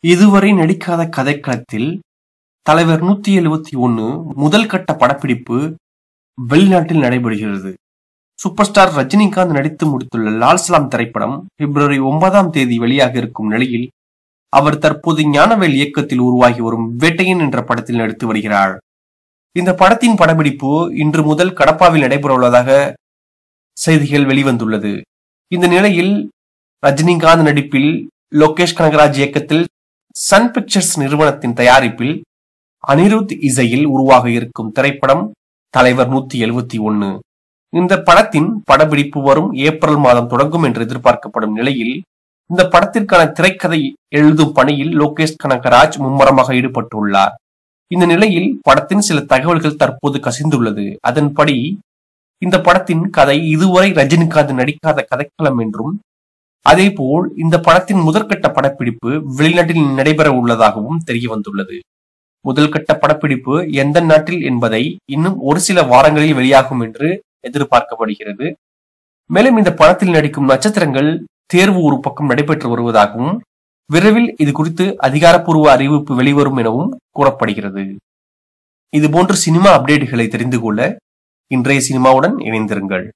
இதுவரை நடிக்காத கதைக்களத்தில் தலைவர் 171 முதல் கட்ட படப்பிடிப்பு வெளிநாட்டில் நடைபெறுகிறது. சூப்பர் ஸ்டார் ரஜினிகாந்த் நடித்து முடித்துள்ள லால் சலாம் திரைப்படம் பிப்ரவரி 9ஆம் தேதி வெளியாக இருக்கும் நிலையில் அவர் தற்போது ஞானவேல் இயக்கத்தில் உருவாகி வரும் வேட்டையன் என்ற படத்தில் நடித்து வருகிறார். இந்த படத்தின் படப்பிடிப்பு இன்று முதல் கடப்பாவில் நடைபெற உள்ளதாக செய்திகள் வெளிவந்துள்ளது. இந்த நிலையில் ரஜினிகாந்த் நடிப்பில் லோகேஷ் கனகராஜ் இயக்கத்தில் சன் பிக்சர்ஸ் நிறுவனத்தின் தயாரிப்பில் அனிருத் இசையில் உருவாக இருக்கும் திரைப்படம் தலைவர் 171. இந்த படத்தின் படப்பிடிப்பு வரும் ஏப்ரல் மாதம் தொடங்கும் என்று எதிர்பார்க்கப்படும் நிலையில் இந்த படத்திற்கான திரைக்கதை எழுதும் பணியில் லோகேஷ் கனகராஜ் மும்முரமாக ஈடுபட்டுள்ளார். இந்த நிலையில் படத்தின் சில தகவல்கள் தற்போது கசிந்துள்ளது. அதன்படி இந்த படத்தின் கதை இதுவரை ரஜினிகாந்த் நடிக்காத கதைக்களம் என்றும், அதேபோல் இந்த படத்தின் முதற்கட்ட படப்பிடிப்பு வெளிநாட்டில் நடைபெற உள்ளதாகவும் தெரிய வந்துள்ளது. முதல் கட்ட படப்பிடிப்பு எந்த நாட்டில் என்பதை இன்னும் ஒரு சில வாரங்களில் வெளியாகும் என்று எதிர்பார்க்கப்படுகிறது. மேலும் இந்த படத்தில் நடிக்கும் நட்சத்திரங்கள் தேர்வு ஒரு பக்கம் நடைபெற்று வருவதாகவும், விரைவில் இது குறித்து அதிகாரப்பூர்வ அறிவிப்பு வெளிவரும் எனவும் கூறப்படுகிறது. இதுபோன்ற சினிமா அப்டேட்டுகளை தெரிந்து கொள்ள இன்றைய சினிமாவுடன் இணைந்திருங்கள்.